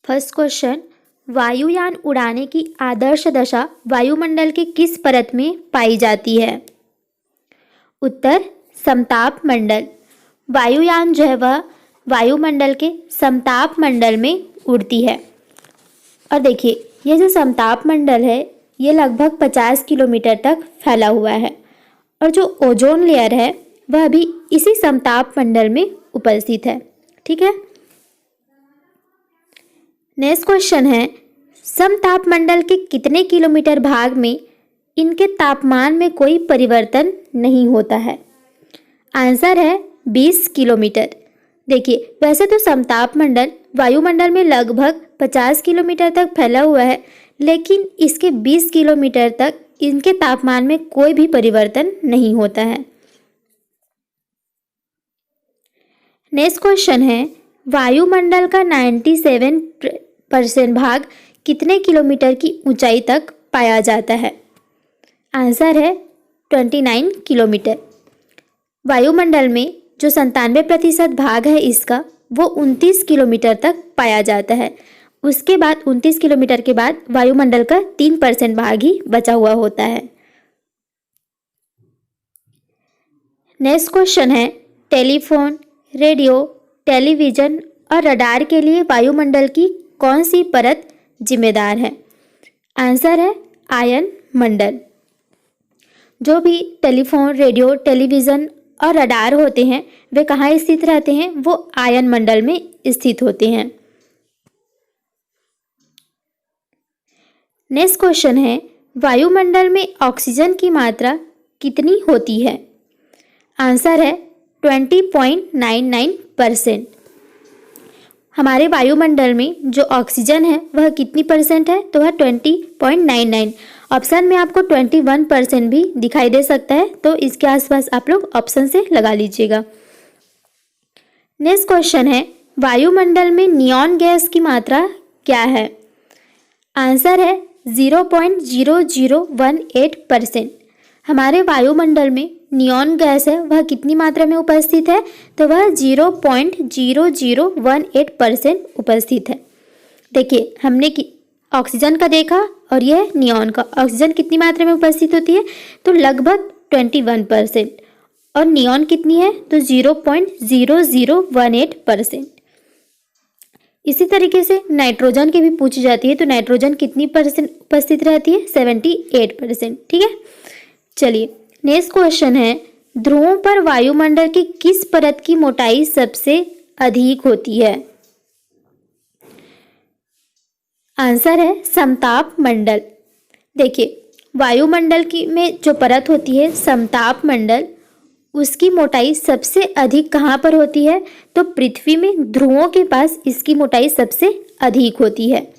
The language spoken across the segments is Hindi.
फर्स्ट क्वेश्चन, वायुयान उड़ाने की आदर्श दशा वायुमंडल के किस परत में पाई जाती है? उत्तर, समताप मंडल। वायुयान जो है वह वायुमंडल के समताप मंडल में उड़ती है। और देखिए, ये जो समताप मंडल है ये लगभग 50 किलोमीटर तक फैला हुआ है और जो ओजोन लेयर है वह भी इसी समताप मंडल में उपस्थित है। ठीक है। नेक्स्ट क्वेश्चन है, समताप मंडल के कितने किलोमीटर भाग में इनके तापमान में कोई परिवर्तन नहीं होता है? आंसर है 20 किलोमीटर। देखिए, वैसे तो समताप मंडल वायुमंडल में लगभग 50 किलोमीटर तक फैला हुआ है, लेकिन इसके 20 किलोमीटर तक इनके तापमान में कोई भी परिवर्तन नहीं होता है। नेक्स्ट क्वेश्चन है, वायुमंडल का 97% भाग कितने किलोमीटर की ऊंचाई तक पाया जाता है? आंसर है 29 किलोमीटर। वायुमंडल में जो 97% भाग है इसका वो 29 किलोमीटर तक पाया जाता है। उसके बाद 29 किलोमीटर के बाद वायुमंडल का 3% भाग ही बचा हुआ होता है। नेक्स्ट क्वेश्चन है, टेलीफोन, रेडियो, टेलीविज़न और रडार के लिए वायुमंडल की कौन सी परत जिम्मेदार है? आंसर है आयन मंडल। जो भी टेलीफोन, रेडियो, टेलीविज़न और रडार होते हैं वे कहाँ स्थित रहते हैं? वो आयन मंडल में स्थित होते हैं। नेक्स्ट क्वेश्चन है, वायुमंडल में ऑक्सीजन की मात्रा कितनी होती है? आंसर है 20.99%। हमारे वायुमंडल में जो ऑक्सीजन है वह कितनी परसेंट है? तो वह 20.99। ऑप्शन में आपको 21% भी दिखाई दे सकता है, तो इसके आसपास आप लोग ऑप्शन से लगा लीजिएगा। नेक्स्ट क्वेश्चन है, वायुमंडल में नियॉन गैस की मात्रा क्या है? आंसर है 0.0018%। हमारे वायुमंडल में नियॉन गैस है वह कितनी मात्रा में उपस्थित है? तो वह 0.0018% उपस्थित है। देखिए, हमने ऑक्सीजन का देखा और यह नियॉन का। ऑक्सीजन कितनी मात्रा में उपस्थित होती है? तो लगभग 21%। और नियॉन कितनी है? तो 0.0018%। इसी तरीके से नाइट्रोजन की भी पूछी जाती है, तो नाइट्रोजन कितनी परसेंट उपस्थित रहती है? 78%। ठीक है। चलिए, नेक्स्ट क्वेश्चन है, ध्रुवों पर वायुमंडल की किस परत की मोटाई सबसे अधिक होती है? आंसर है समताप मंडल। देखिए, वायुमंडल की में जो परत होती है समताप मंडल, उसकी मोटाई सबसे अधिक कहाँ पर होती है? तो पृथ्वी में ध्रुवों के पास इसकी मोटाई सबसे अधिक होती है।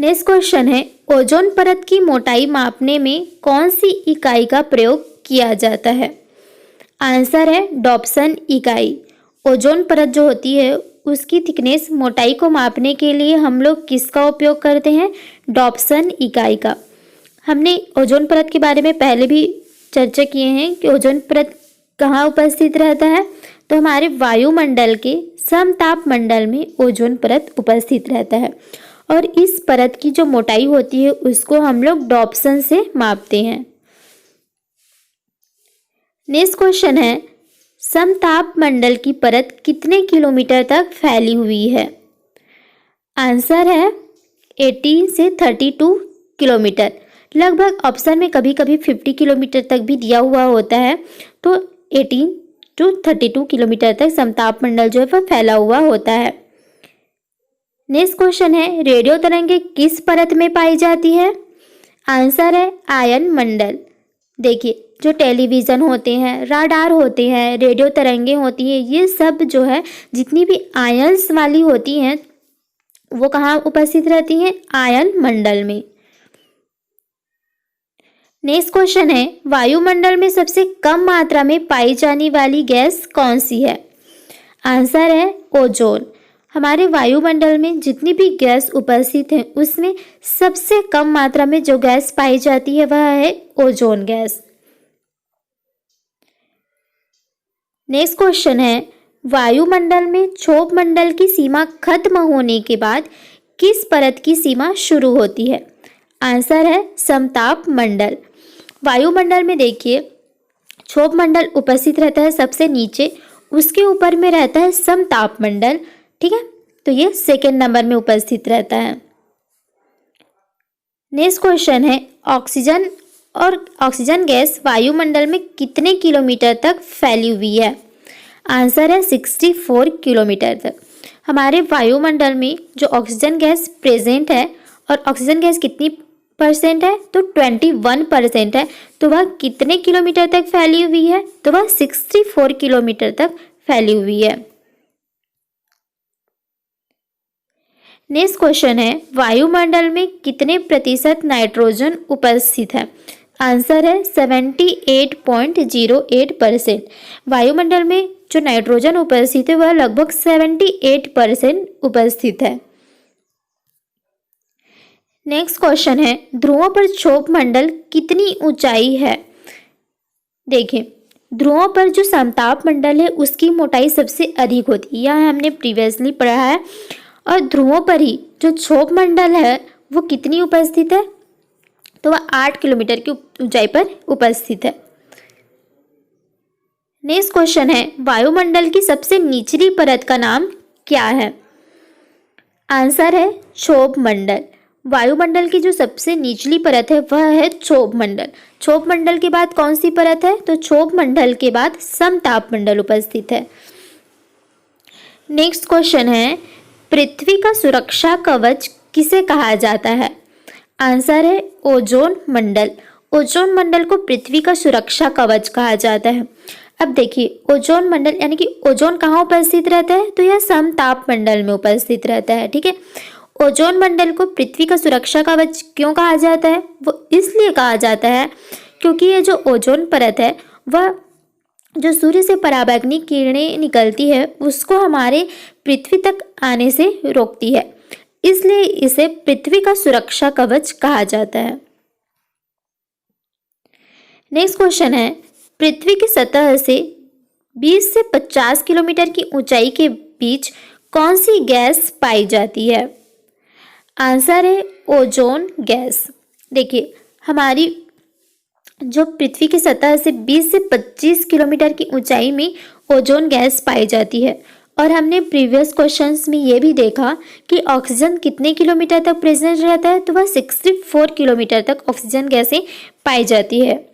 नेक्स्ट क्वेश्चन है, ओजोन परत की मोटाई मापने में कौन सी इकाई का प्रयोग किया जाता है? आंसर है डॉप्सन इकाई। ओजोन परत जो होती है उसकी थिकनेस, मोटाई को मापने के लिए हम लोग किसका उपयोग करते हैं? डॉप्सन इकाई का। हमने ओजोन परत के बारे में पहले भी चर्चा किए हैं कि ओजोन परत कहाँ उपस्थित रहता है? तो हमारे वायुमंडल के समताप मंडल में ओजोन परत उपस्थित रहता है और इस परत की जो मोटाई होती है उसको हम लोग डॉप्सन से मापते हैं। नेक्स्ट क्वेश्चन है, समताप मंडल की परत कितने किलोमीटर तक फैली हुई है? आंसर है 18 से 32 किलोमीटर। लगभग ऑप्शन में कभी कभी 50 किलोमीटर तक भी दिया हुआ होता है, तो 18 to 32 किलोमीटर तक समताप मंडल जो है वह फैला हुआ होता है। नेक्स्ट क्वेश्चन है, रेडियो तरंगे किस परत में पाई जाती है? आंसर है आयन मंडल। देखिए, जो टेलीविज़न होते हैं, राडार होते हैं, रेडियो तरंगे होती हैं, ये सब जो है जितनी भी आयंस वाली होती हैं वो कहाँ उपस्थित रहती हैं? आयन मंडल में। नेक्स्ट क्वेश्चन है, वायुमंडल में सबसे कम मात्रा में पाई जाने वाली गैस कौन सी है? आंसर है ओजोन। हमारे वायुमंडल में जितनी भी गैस उपस्थित है उसमें सबसे कम मात्रा में जो गैस पाई जाती है वह है ओजोन गैस। नेक्स्ट क्वेश्चन है, वायुमंडल में क्षोभ मंडल की सीमा खत्म होने के बाद किस परत की सीमा शुरू होती है? आंसर है समताप मंडल। वायुमंडल में देखिए क्षोभ मंडल उपस्थित रहता है सबसे नीचे, उसके ऊपर में रहता है समताप मंडल। ठीक है, तो ये सेकेंड नंबर में उपस्थित रहता है। नेक्स्ट क्वेश्चन है ऑक्सीजन गैस वायुमंडल में कितने किलोमीटर तक फैली हुई है? आंसर है 64 किलोमीटर तक। हमारे वायुमंडल में जो ऑक्सीजन गैस प्रेजेंट है, और ऑक्सीजन गैस कितनी परसेंट है? तो 21% है। तो वह कितने किलोमीटर तक फैली हुई है? तो वह 64 किलोमीटर तक फैली हुई है। नेक्स्ट क्वेश्चन है वायुमंडल में कितने प्रतिशत नाइट्रोजन उपस्थित है? आंसर है 78.08%। वायुमंडल में जो नाइट्रोजन उपस्थित है वह लगभग 78% उपस्थित है। नेक्स्ट क्वेश्चन है ध्रुवों पर क्षोभ मंडल कितनी ऊंचाई है? देखिए ध्रुवों पर जो समताप मंडल है उसकी मोटाई सबसे अधिक होती है, यह हमने प्रीवियसली पढ़ा है। और ध्रुवों पर ही जो क्षोभ मंडल है वो कितनी उपस्थित है? तो वह 8 किलोमीटर की ऊंचाई पर उपस्थित है। नेक्स्ट क्वेश्चन है वायुमंडल की सबसे निचली परत का नाम क्या है? आंसर है क्षोभ मंडल। वायुमंडल की जो सबसे निचली परत है वह है क्षोभ मंडल। क्षोभ मंडल के बाद कौन सी परत है? तो क्षोभ मंडल के बाद समताप मंडल उपस्थित है। नेक्स्ट क्वेश्चन है पृथ्वी का सुरक्षा कवच किसे कहा जाता है? आंसर है ओजोन मंडल। ओजोन मंडल को पृथ्वी का सुरक्षा कवच कहा जाता है। अब देखिए ओजोन मंडल यानी कि ओजोन कहाँ उपस्थित रहता है? तो यह समताप मंडल में उपस्थित रहता है। ठीक है, ओजोन मंडल को पृथ्वी का सुरक्षा कवच क्यों कहा जाता है? वो इसलिए कहा जाता है क्योंकि ये जो ओजोन परत है वह जो सूर्य से पराबैंगनी किरणें निकलती है उसको हमारे पृथ्वी तक आने से रोकती है, इसलिए इसे पृथ्वी का सुरक्षा कवच कहा जाता है। नेक्स्ट क्वेश्चन है पृथ्वी की सतह से 20 से 50 किलोमीटर की ऊंचाई के बीच कौन सी गैस पाई जाती है? आंसर है ओजोन गैस। देखिए हमारी जो पृथ्वी की सतह से 20 से 25 किलोमीटर की ऊंचाई में ओजोन गैस पाई जाती है। और हमने प्रीवियस क्वेश्चंस में ये भी देखा कि ऑक्सीजन कितने किलोमीटर तक प्रेजेंट रहता है? तो वह 64 किलोमीटर तक ऑक्सीजन गैसें पाई जाती है।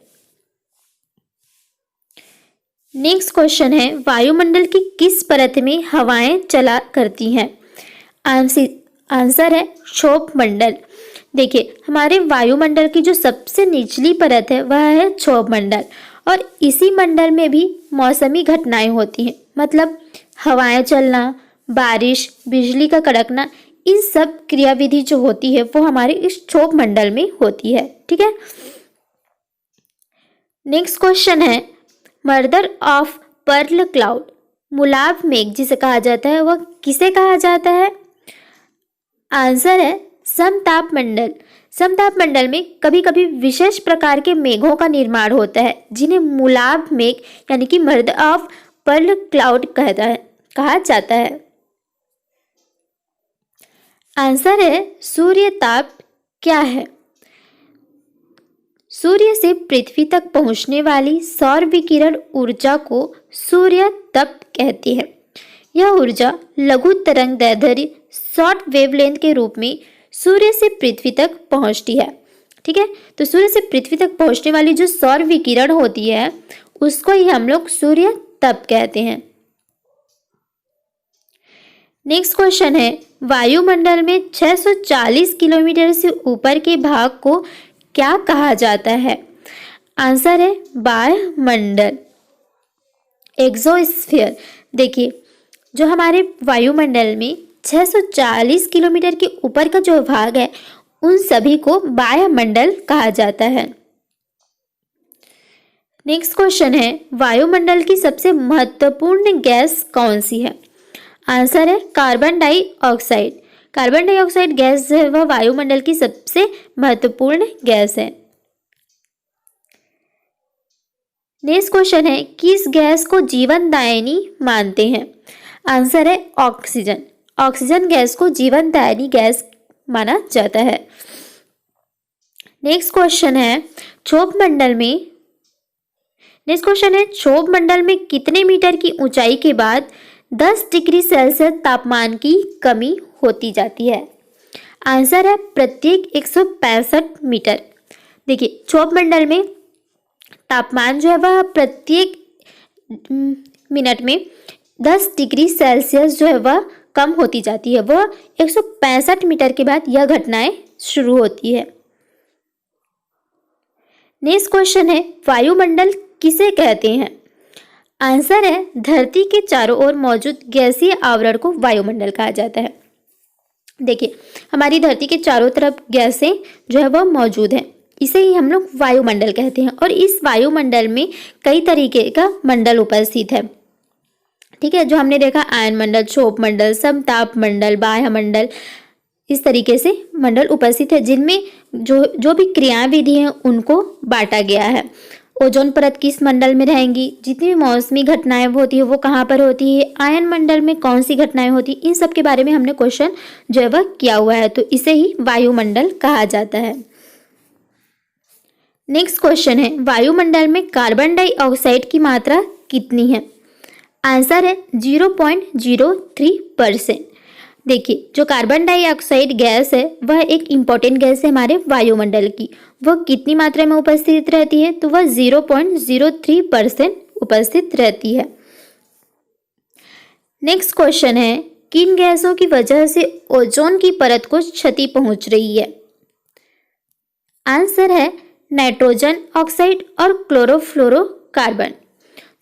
नेक्स्ट क्वेश्चन है वायुमंडल की किस परत में हवाएं चला करती हैं? आंसर है क्षोभ मंडल। देखिए हमारे वायुमंडल की जो सबसे निचली परत है वह है क्षोभ मंडल, और इसी मंडल में भी मौसमी घटनाएं होती हैं, मतलब हवाएं चलना, बारिश, बिजली का कड़कना, इन सब क्रियाविधि जो होती है वो हमारे इस क्षोभ मंडल में होती है। ठीक है, नेक्स्ट क्वेश्चन है मर्दर ऑफ पर्ल क्लाउड, मुलाव मेघ जिसे कहा जाता है वह किसे कहा जाता है? आंसर है समताप मंडल। समताप मंडल में कभी कभी विशेष प्रकार के मेघों का निर्माण होता है जिन्हें मुलाव मेघ यानी कि मर्दर ऑफ पर्ल क्लाउड कहा जाता है। आंसर है सूर्य ताप क्या है? सूर्य से पृथ्वी तक पहुंचने वाली सौर विकिरण ऊर्जा को सूर्य तप कहते हैं। यह ऊर्जा लघु तरंग दैर्ध्य शॉर्ट वेवलेंथ के रूप में सूर्य से पृथ्वी तक पहुंचती है। ठीक है, तो सूर्य से पृथ्वी तक पहुंचने वाली जो सौर विकिरण होती है उसको ही हम लोग सूर्य तप कहते हैं। नेक्स्ट क्वेश्चन है वायुमंडल में 640 किलोमीटर से ऊपर के भाग को क्या कहा जाता है? आंसर है वायुमंडल, एक्सोस्फीयर। देखिए जो हमारे वायुमंडल में 640 किलोमीटर के ऊपर का जो भाग है उन सभी को वायुमंडल कहा जाता है। नेक्स्ट क्वेश्चन है वायुमंडल की सबसे महत्वपूर्ण गैस कौन सी है? आंसर है carbon dioxide. Carbon dioxide gas जो है वह वायुमंडल की सबसे महत्वपूर्ण गैस है। नेक्स्ट क्वेश्चन है, किस गैस को जीवनदायिनी मानते हैं? आंसर है ऑक्सीजन। ऑक्सीजन गैस को जीवनदायिनी गैस माना जाता है। नेक्स्ट क्वेश्चन है, क्षोभ मंडल में कितने मीटर की ऊंचाई के बाद 10 डिग्री सेल्सियस तापमान की कमी होती जाती है? आंसर है प्रत्येक 165 मीटर। देखिए, क्षोभ मंडल में तापमान जो है वह प्रत्येक मिनट में 10 डिग्री सेल्सियस जो है वह कम होती जाती है। वह 165 मीटर के बाद यह घटनाएं शुरू होती है। नेक्स्ट क्वेश्चन है, वायुमंडल किसे कहते हैं? आंसर है धरती के चारों ओर मौजूद गैसीय आवरण को वायुमंडल कहा जाता है। देखिए, हमारी धरती के चारों तरफ गैसें जो है वह मौजूद हैं, इसे ही हम लोग वायुमंडल कहते हैं। और इस वायुमंडल में कई तरीके का मंडल उपस्थित है। ठीक है, जो हमने देखा आयन मंडल, क्षोभ मंडल, समताप मंडल, बाह्य मंडल, इस तरीके से मंडल उपस्थित है, जिनमें जो भी क्रियाविधि हैं उनको बांटा गया है। ओजोन परत किस मंडल में रहेंगी, जितनी भी मौसमी घटनाएं होती है वो कहाँ पर होती है, आयन मंडल में कौन सी घटनाएं होती है, इन सब के बारे में हमने क्वेश्चन जो है वह किया हुआ है, तो इसे ही वायुमंडल कहा जाता है। नेक्स्ट क्वेश्चन है, वायुमंडल में कार्बन डाइऑक्साइड की मात्रा कितनी है? आंसर है 0.03%। देखिए, जो कार्बन डाइऑक्साइड गैस है वह एक इम्पॉर्टेंट गैस है हमारे वायुमंडल की। वह कितनी मात्रा में उपस्थित रहती है? तो वह 0.03% उपस्थित रहती है। नेक्स्ट क्वेश्चन है, किन गैसों की वजह से ओजोन की परत को क्षति पहुंच रही है? आंसर है नाइट्रोजन ऑक्साइड और क्लोरोफ्लोरोकार्बन।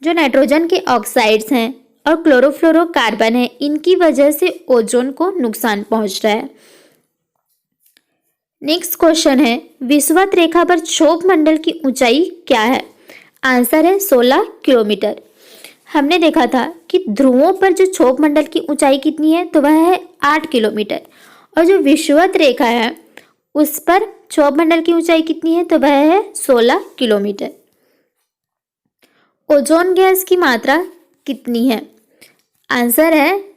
जो नाइट्रोजन के ऑक्साइड्स हैं और क्लोरोफ्लोरोकार्बन है, इनकी वजह से ओजोन को नुकसान पहुंच रहा है। नेक्स्ट क्वेश्चन है, विषुवत रेखा पर क्षोभ मंडल की ऊंचाई क्या है? आंसर है 16 किलोमीटर। हमने देखा था कि ध्रुवों पर जो क्षोभ मंडल की ऊंचाई कितनी है, तो वह है 8 किलोमीटर। और जो विषुवत रेखा है उस पर क्षोभ मंडल की ऊंचाई कितनी है, तो वह है 16 किलोमीटर। ओजोन गैस की मात्रा कितनी है? आंसर है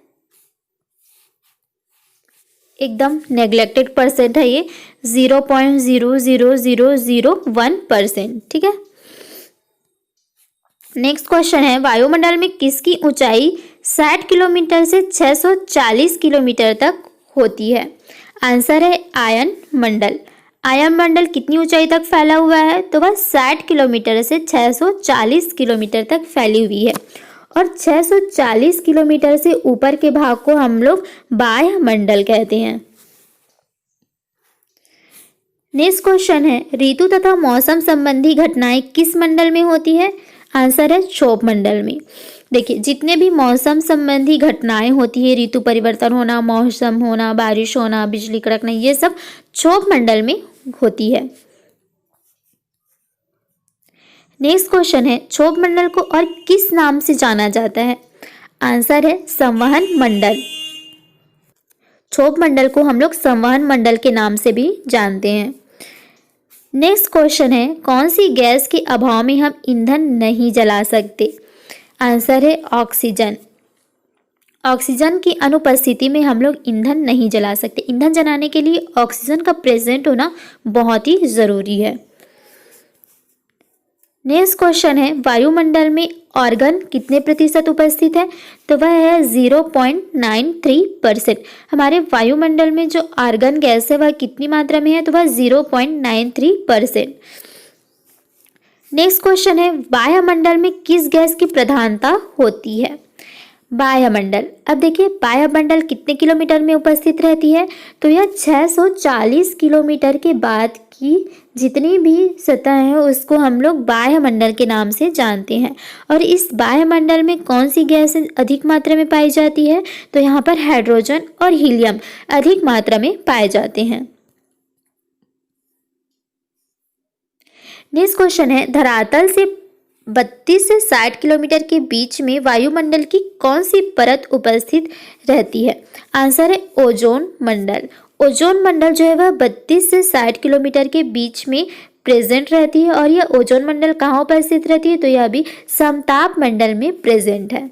एकदम नेग्लेक्टेड परसेंट है ये, 0.00001%। ठीक है। नेक्स्ट क्वेश्चन है, वायुमंडल में किसकी ऊंचाई 60 किलोमीटर से 640 किलोमीटर तक होती है? आंसर है आयन मंडल। आयन मंडल कितनी ऊंचाई तक फैला हुआ है? तो वह 60 किलोमीटर से 640 किलोमीटर तक फैली हुई है। और 640 किलोमीटर से ऊपर के भाग को हम लोग बाह्य मंडल कहते हैं। नेक्स्ट क्वेश्चन है, ऋतु तथा मौसम संबंधी घटनाएं किस मंडल में होती है? आंसर है क्षोभ मंडल में। देखिए, जितने भी मौसम संबंधी घटनाएं होती है, ऋतु परिवर्तन होना, मौसम होना, बारिश होना, बिजली कड़कना, ये सब क्षोभ मंडल में होती है। नेक्स्ट क्वेश्चन है, क्षोभ मंडल को और किस नाम से जाना जाता है? आंसर है संवहन मंडल। क्षोभ मंडल को हम लोग संवहन मंडल के नाम से भी जानते हैं। नेक्स्ट क्वेश्चन है, कौन सी गैस के अभाव में हम ईंधन नहीं जला सकते? आंसर है ऑक्सीजन। ऑक्सीजन की अनुपस्थिति में हम लोग ईंधन नहीं जला सकते। ईंधन जलाने के लिए ऑक्सीजन का प्रेजेंट होना बहुत ही ज़रूरी है। नेक्स्ट क्वेश्चन है, वायुमंडल में ऑर्गन कितने प्रतिशत उपस्थित है? तो वह है 0.93%। हमारे वायुमंडल में जो आर्गन गैस है वह कितनी मात्रा में है? तो वह 0.93%। नेक्स्ट क्वेश्चन है, वायुमंडल में किस गैस की प्रधानता होती है? वायुमंडल। अब देखिए, वायुमंडल कितने किलोमीटर में उपस्थित रहती है? तो यह 640 किलोमीटर के बाद की जितनी भी सतह है उसको हम लोग वायुमंडल के नाम से जानते हैं। और इस वायुमंडल में कौन सी गैस अधिक मात्रा में पाई जाती है? तो यहाँ पर हाइड्रोजन और हीलियम अधिक मात्रा में पाए जाते हैं। नेक्स्ट क्वेश्चन है, धरातल से 32 से 60 किलोमीटर के बीच में वायुमंडल की कौन सी परत उपस्थित रहती है? आंसर है ओजोन मंडल। ओजोन मंडल जो है वह 32 से 60 किलोमीटर के बीच में प्रेजेंट रहती है। और यह ओजोन मंडल कहाँ उपस्थित रहती है, तो यह भी समताप मंडल में प्रेजेंट है।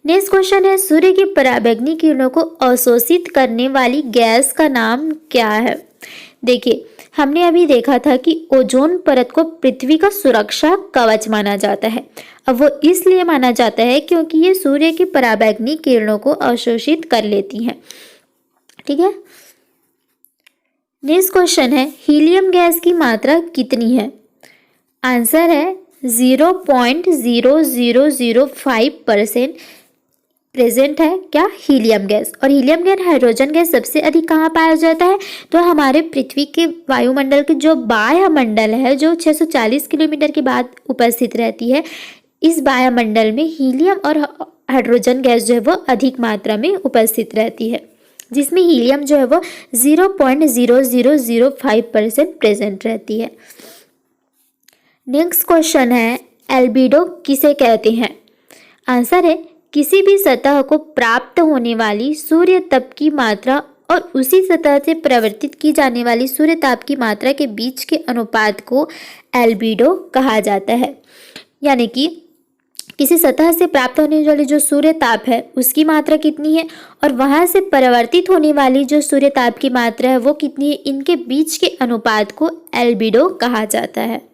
नेक्स्ट क्वेश्चन है, सूर्य की पराबैंगनी किरणों को अवशोषित करने वाली गैस का नाम क्या है। देखिए, हमने अभी देखा था कि ओजोन परत को पृथ्वी का सुरक्षा कवच माना जाता है। अब वो इसलिए माना जाता है क्योंकि ये सूर्य की पराबैंगनी किरणों को अवशोषित कर लेती हैं। ठीक है। नेक्स्ट क्वेश्चन है, हीलियम गैस की मात्रा कितनी है। आंसर है 0.0005% प्रेजेंट है क्या, हीलियम गैस। और हीलियम गैस हाइड्रोजन गैस सबसे अधिक कहाँ पाया जाता है, तो हमारे पृथ्वी के वायुमंडल के जो वायुमंडल है, जो 640 किलोमीटर के बाद उपस्थित रहती है, इस वायुमंडल में हीलियम और हाइड्रोजन गैस जो है वो अधिक मात्रा में उपस्थित रहती है, जिसमें हीलियम जो है वो 0.0005% प्रेजेंट रहती है। नेक्स्ट क्वेश्चन है, एल्बिडो किसे कहते हैं। आंसर है, किसी भी सतह को प्राप्त होने वाली सूर्य तप की मात्रा और उसी सतह से प्रवर्तित की जाने वाली सूर्य ताप की मात्रा के बीच के अनुपात को एल्बिडो कहा जाता है। यानी कि किसी सतह से प्राप्त होने वाली जो सूर्य ताप है उसकी मात्रा कितनी है और वहाँ से परावर्तित होने वाली जो सूर्य ताप की मात्रा है वो कितनी है, इनके बीच के अनुपात को एल्बिडो कहा जाता है।